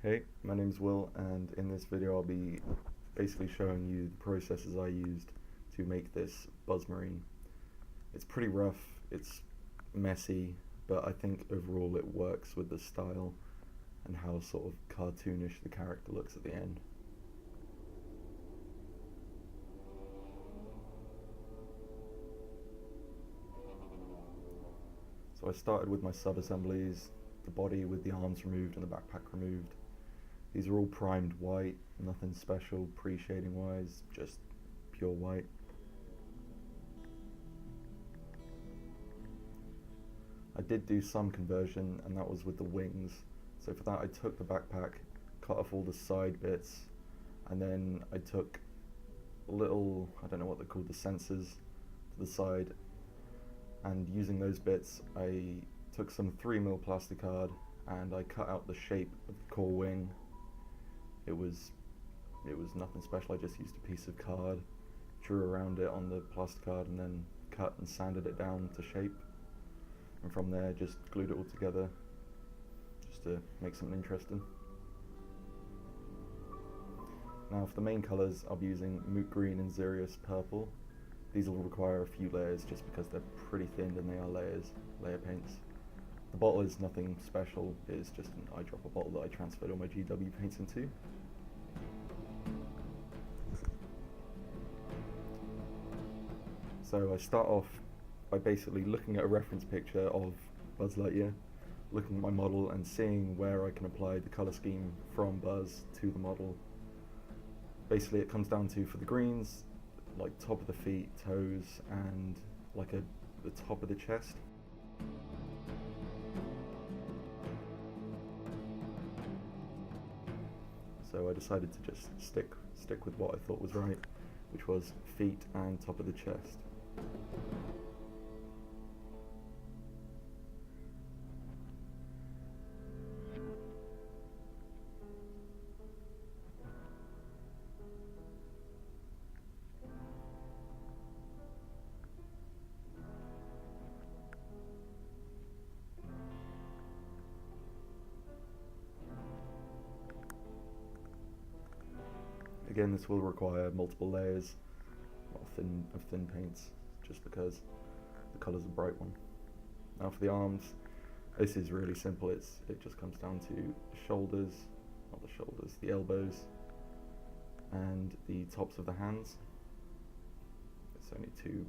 Hey, my name's Will, and in this video I'll be basically showing you the processes I used to make this buzz marine. It's pretty rough, it's messy, but I think overall it works with the style and how sort of cartoonish the character looks at the end. So I started with my sub-assemblies, the body with the arms removed and the backpack removed. These are all primed white, nothing special pre-shading wise, just pure white. I did do some conversion, and that was with the wings. So for that I took the backpack, cut off all the side bits, and then I took little, I don't know what they're called, the sensors to the side, and using those bits I took some 3mm plastic card and I cut out the shape of the core wing. It was nothing special. I just used a piece of card, drew around it on the plastic card, and then cut and sanded it down to shape, and from there just glued it all together just to make something interesting. Now for the main colours I'll be using Moot Green and Xerius Purple. These will require a few layers just because they're pretty thin and they are layer paints. The bottle is nothing special, it is just an eyedropper bottle that I transferred all my GW paints into. So I start off by basically looking at a reference picture of Buzz Lightyear, looking at my model and seeing where I can apply the colour scheme from Buzz to the model. Basically it comes down to, for the greens, like top of the feet, toes, and like the top of the chest. So I decided to just stick with what I thought was right, which was feet and top of the chest. Again, this will require multiple layers of thin paints, just because the colour's a bright one. Now for the arms, this is really simple. It just comes down to the shoulders, not the shoulders, the elbows, and the tops of the hands. It's only two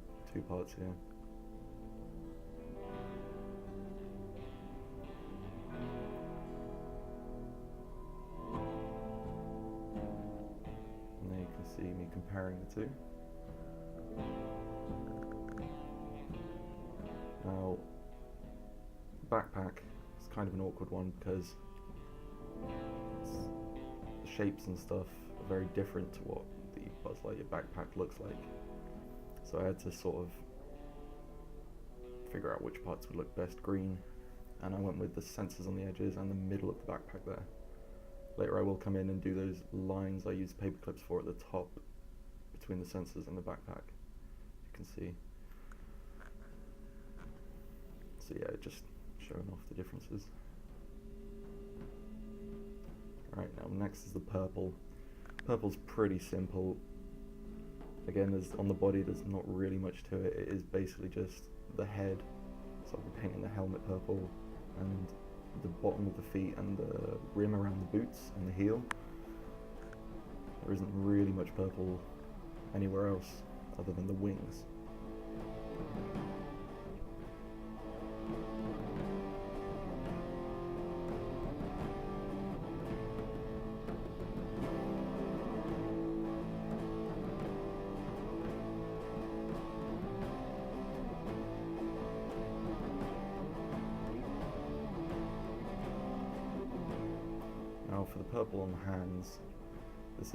parts here. See me comparing the two. Now, the backpack is kind of an awkward one because the shapes and stuff are very different to what the Buzz Lightyear backpack looks like. So I had to sort of figure out which parts would look best green, and I went with the sensors on the edges and the middle of the backpack there. Later I will come in and do those lines I used paper clips for at the top between the sensors and the backpack. You can see. So yeah, just showing off the differences. Right, now next is the purple. Purple's pretty simple. Again, on the body there's not really much to it. It is basically just the head. So I'll be painting the helmet purple, and the bottom of the feet and the rim around the boots and the heel. There isn't really much purple anywhere else other than the wings. Now for the purple on the hands, it's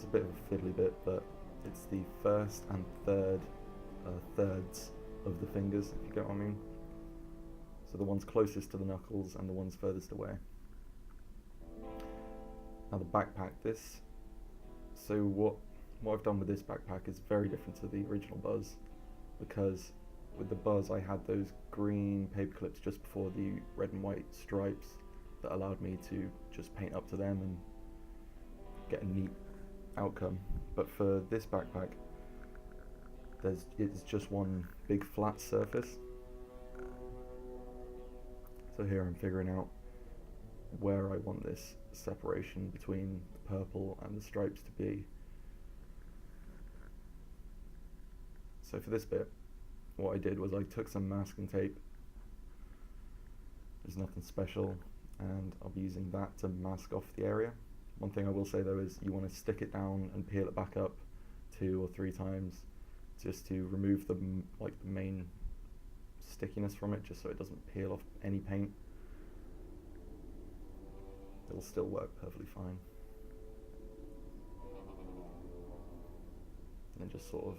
a bit of a fiddly bit, but it's the first and thirds of the fingers, if you get what I mean. So the ones closest to the knuckles and the ones furthest away. Now the backpack, so what I've done with this backpack is very different to the original Buzz, because with the Buzz I had those green paper clips just before the red and white stripes that allowed me to just paint up to them and get a neat outcome. But for this backpack, it's just one big flat surface. So here I'm figuring out where I want this separation between the purple and the stripes to be. So for this bit, what I did was I took some masking tape. There's nothing special, and I'll be using that to mask off the area. One thing I will say though is you want to stick it down and peel it back up 2 or 3 times just to remove the main stickiness from it, just so it doesn't peel off any paint. It'll still work perfectly fine. And then just sort of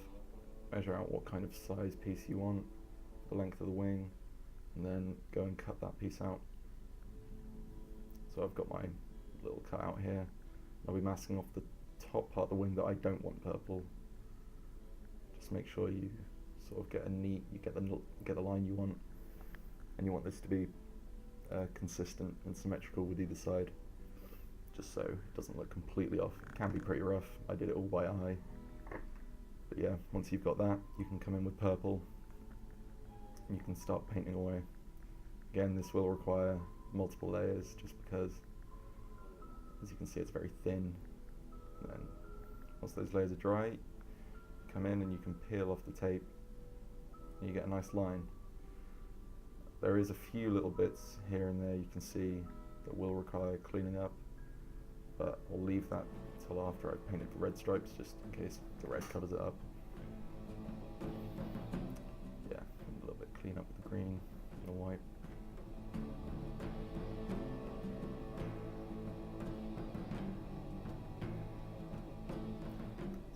measure out what kind of size piece you want, the length of the wing, and then go and cut that piece out. So I've got my little cutout here. I'll be masking off the top part of the wing that I don't want purple. Just make sure you sort of get a neat, you get the line you want, and you want this to be consistent and symmetrical with either side, just so it doesn't look completely off. It can be pretty rough. I did it all by eye. But yeah, once you've got that, you can come in with purple and you can start painting away. Again, this will require multiple layers just because, as you can see, it's very thin. And then once those layers are dry, you come in and you can peel off the tape and you get a nice line. There is a few little bits here and there you can see that will require cleaning up, but I'll leave that till after I've painted the red stripes, just in case the red covers it up. Yeah, a little bit clean up with the green and the white.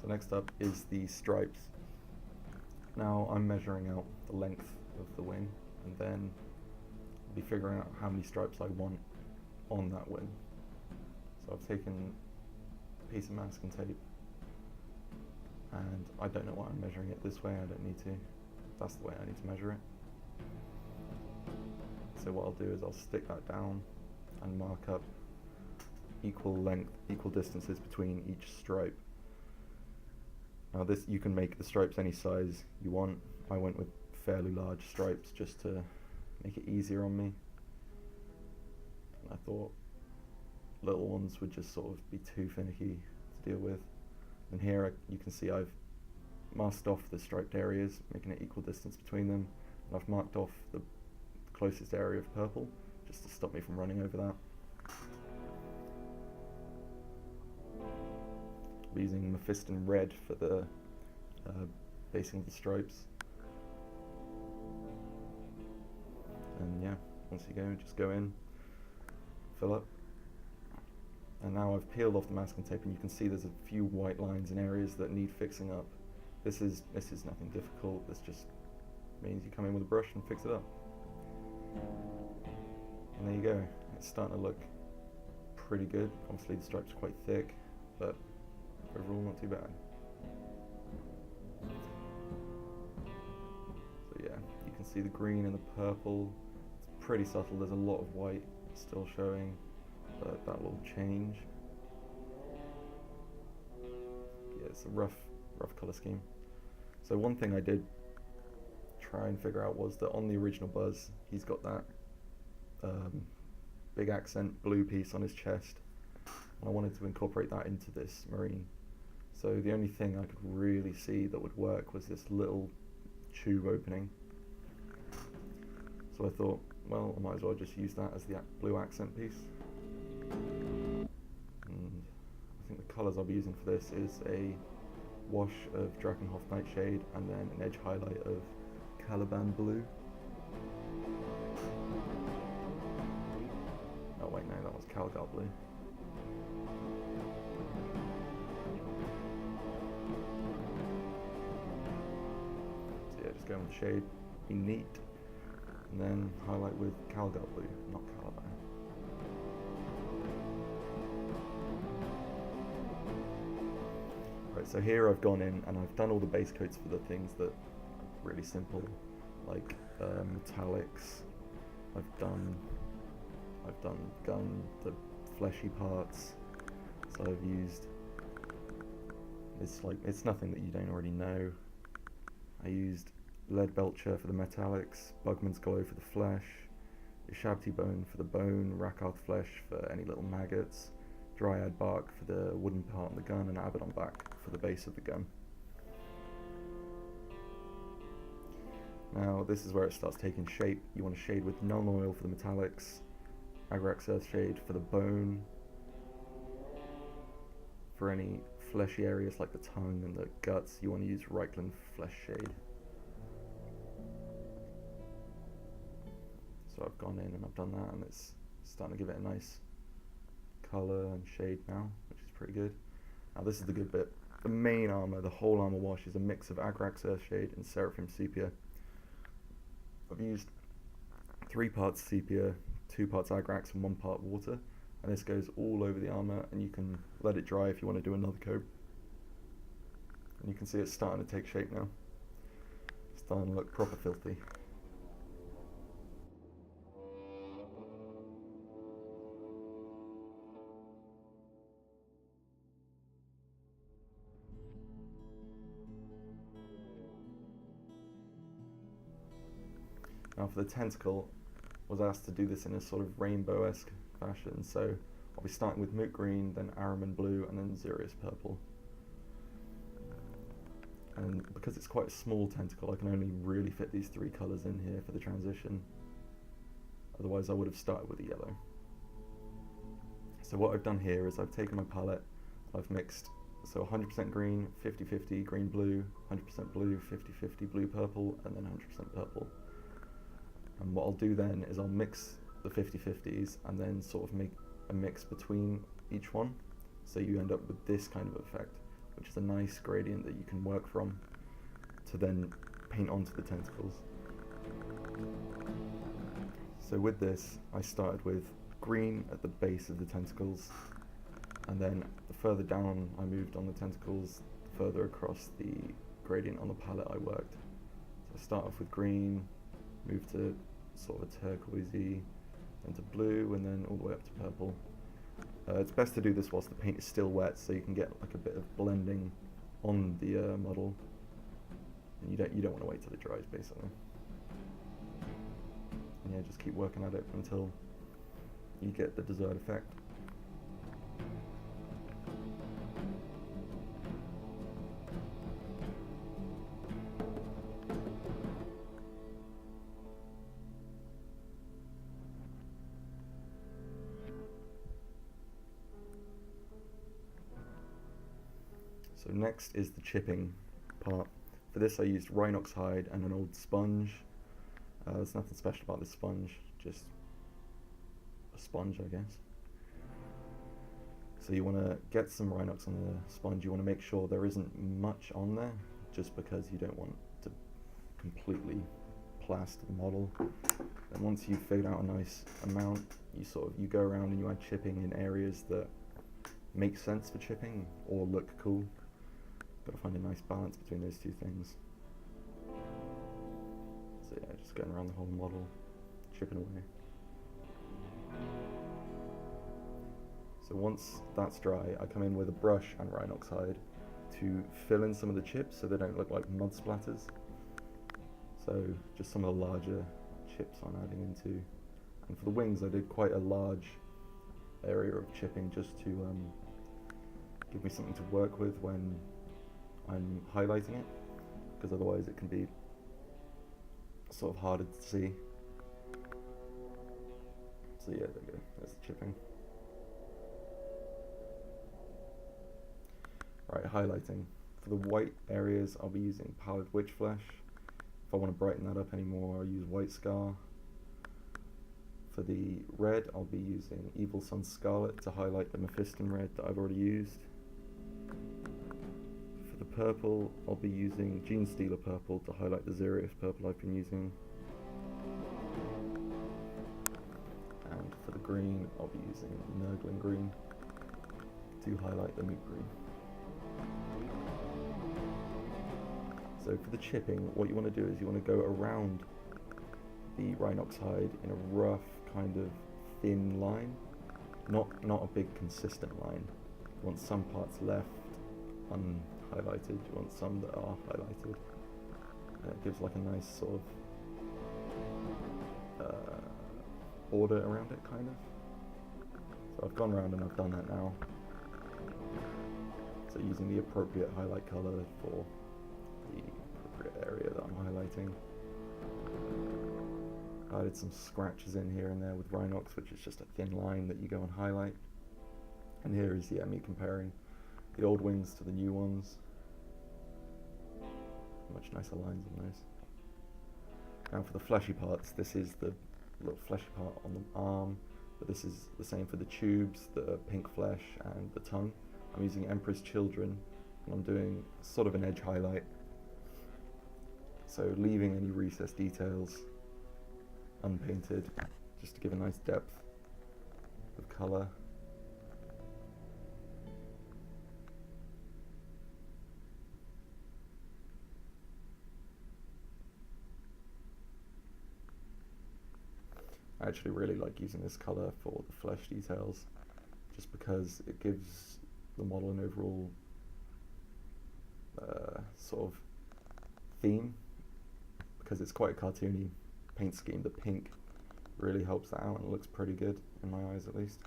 So next up is the stripes. Now I'm measuring out the length of the wing, and then I'll be figuring out how many stripes I want on that wing. So I've taken a piece of masking tape, and I don't know why I'm measuring it this way. I don't need to. That's the way I need to measure it. So what I'll do is I'll stick that down and mark up equal length, equal distances between each stripe. Now this, you can make the stripes any size you want. I went with fairly large stripes just to make it easier on me. And I thought little ones would just sort of be too finicky to deal with. And here you can see I've masked off the striped areas, making it equal distance between them. And I've marked off the closest area of purple, just to stop me from running over that. I'm using Mephiston red for the basing of the stripes. And yeah, once you go, just go in, fill up. And now I've peeled off the masking tape, and you can see there's a few white lines in areas that need fixing up. This is nothing difficult. This just means you come in with a brush and fix it up. And there you go. It's starting to look pretty good. Obviously the stripes are quite thick, but overall not too bad. So yeah, you can see the green and the purple. It's pretty subtle. There's a lot of white still showing, but that will change. Yeah, it's a rough colour scheme. So one thing I did try and figure out was that on the original Buzz, he's got that big accent blue piece on his chest, and I wanted to incorporate that into this marine. So the only thing I could really see that would work was this little tube opening. So I thought, well, I might as well just use that as the blue accent piece. And I think the colours I'll be using for this is a wash of Drakenhof Nightshade and then an edge highlight of Caliban Blue. Oh wait, no, that was Calgar Blue. So yeah, just go with the shade, be neat, and then highlight with Calgar Blue, not Caliban. Right, so here I've gone in and I've done all the base coats for the things that are really simple, like metallics. I've done gun, the fleshy parts. So I've used, it's nothing that you don't already know. I used lead belcher for the metallics, bugman's glow for the flesh, shabti bone for the bone, rakarth flesh for any little maggots, dryad bark for the wooden part of the gun, and abaddon back for the base of the gun. Now this is where it starts taking shape. You want to shade with Nuln Oil for the metallics, Agrax Earth Shade for the bone, for any fleshy areas like the tongue and the guts you want to use Reikland Flesh Shade. So I've gone in and I've done that, and it's starting to give it a nice colour and shade now, which is pretty good. Now this is the good bit. The main armour, the whole armour wash, is a mix of Agrax Earthshade and Seraphim Sepia. I've used 3 parts Sepia, 2 parts Agrax and 1 part water, and this goes all over the armour, and you can let it dry if you want to do another coat. And you can see it's starting to take shape now. It's starting to look proper filthy. Now for the tentacle, I was asked to do this in a sort of rainbow-esque fashion, so I'll be starting with Moot Green, then Araman Blue, and then Xurius Purple. And because it's quite a small tentacle, I can only really fit these 3 colours in here for the transition. Otherwise I would have started with the yellow. So what I've done here is I've taken my palette, I've mixed, so 100% green, 50-50 green blue, 100% blue, 50-50 blue purple, and then 100% purple. And what I'll do then is I'll mix the 50-50s and then sort of make a mix between each one, so you end up with this kind of effect, which is a nice gradient that you can work from to then paint onto the tentacles. So with this, I started with green at the base of the tentacles, and then the further down I moved on the tentacles, the further across the gradient on the palette I worked. So I start off with green, move to sort of a turquoisey, then to blue, and then all the way up to purple. It's best to do this whilst the paint is still wet, so you can get like a bit of blending on the model. And you don't want to wait till it dries, basically. And yeah, just keep working at it until you get the desired effect. So next is the chipping part. For this I used Rhinox hide and an old sponge. There's nothing special about this sponge, just a sponge, I guess. So you want to get some Rhinox on the sponge. You want to make sure there isn't much on there, just because you don't want to completely plaster the model. And once you've figured out a nice amount, you go around and you add chipping in areas that make sense for chipping or look cool. Got to find a nice balance between those two things. So yeah, just going around the whole model, chipping away. So once that's dry, I come in with a brush and Rhinox hide to fill in some of the chips so they don't look like mud splatters. So just some of the larger chips I'm adding into. And for the wings I did quite a large area of chipping just to give me something to work with when I'm highlighting it, because otherwise it can be sort of harder to see. So yeah, there you go, there's the chipping. Right, highlighting. For the white areas I'll be using Pallid Witch Flesh. If I want to brighten that up anymore, I'll use White Scar. For the red I'll be using Evil Sun Scarlet to highlight the Mephiston red that I've already used. For the purple I'll be using Gene Stealer Purple to highlight the Xurius Purple I've been using. And for the green I'll be using Nurgling Green to highlight the Moot Green. So for the chipping, what you want to do is you want to go around the Rhinox hide in a rough kind of thin line, not a big consistent line. You want some parts left unhighlighted, you want some that are highlighted. And it gives like a nice sort of order around it, kind of. So I've gone around and I've done that now. So using the appropriate highlight color for the appropriate area that I'm highlighting. I added some scratches in here and there with Rhinox, which is just a thin line that you go and highlight. And here is me comparing the old wings to the new ones. Much nicer lines on those. Now for the fleshy parts, this is the little fleshy part on the arm, but this is the same for the tubes, the pink flesh and the tongue. I'm using Emperor's Children and I'm doing sort of an edge highlight. So leaving any recessed details unpainted, just to give a nice depth of colour. I actually really like using this colour for the flesh details, just because it gives the model an overall sort of theme, because it's quite a cartoony paint scheme. The pink really helps that out and it looks pretty good, in my eyes at least.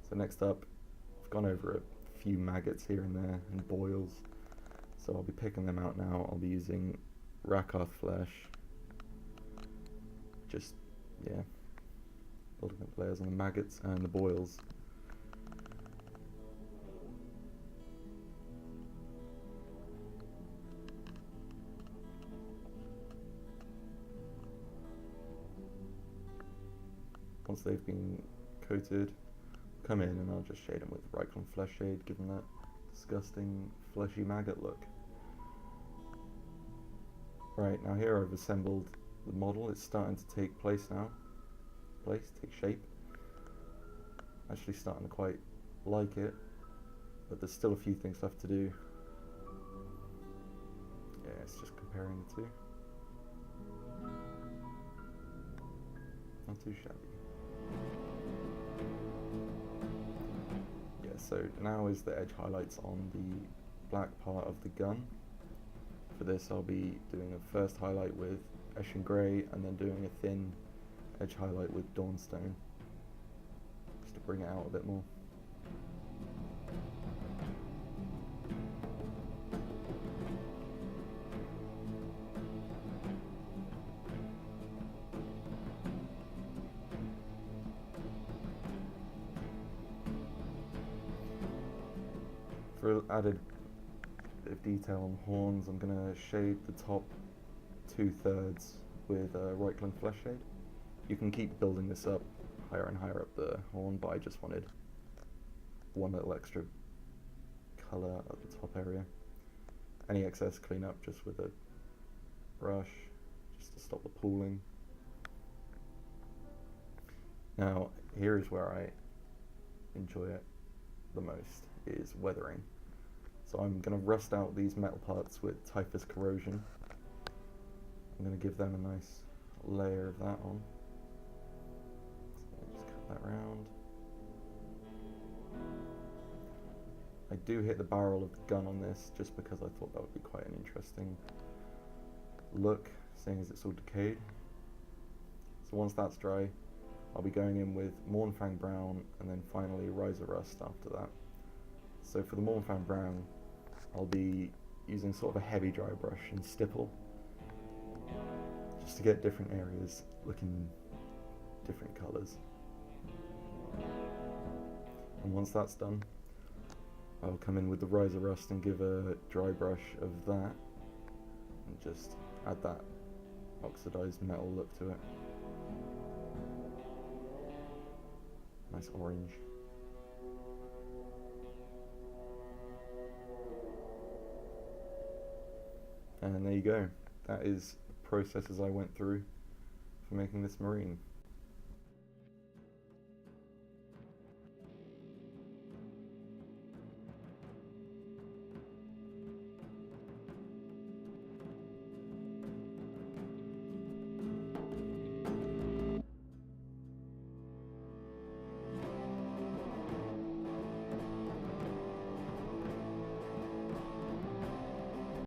So next up, I've gone over a few maggots here and there and boils, so I'll be picking them out now. I'll be using Rakarth flesh, just, building up layers on the maggots and the boils. Once they've been coated, come in and I'll just shade them with Ryclon Flesh Shade, give them that disgusting fleshy maggot look. Right, now here I've assembled the model. It's starting to take place now. Take shape. Actually starting to quite like it, but there's still a few things left to do. Yeah, it's just comparing the two. Not too shabby. Yeah, so now is the edge highlights on the black part of the gun. For this I'll be doing a first highlight with Eshin Grey and then doing a thin edge highlight with Dawnstone, just to bring it out a bit more. For added bit of detail on horns, I'm going to shade the top 2/3 with Ryclon Flesh Shade. You can keep building this up higher and higher up the horn, but I just wanted one little extra colour at the top area. Any excess clean up just with a brush, just to stop the pooling. Now here is where I enjoy it the most, is weathering. So I'm going to rust out these metal parts with Typhus Corrosion. I'm going to give them a nice layer of that on. So just cut that round. I do hit the barrel of the gun on this just because I thought that would be quite an interesting look, seeing as it's all decayed. So once that's dry, I'll be going in with Mournfang Brown and then finally Riser Rust after that. So for the Mournfang Brown, I'll be using sort of a heavy dry brush and stipple, just to get different areas looking different colours. And once that's done, I'll come in with the Riser Rust and give a dry brush of that and just add that oxidized metal look to it. Nice orange. And there you go. That is the processes I went through for making this marine.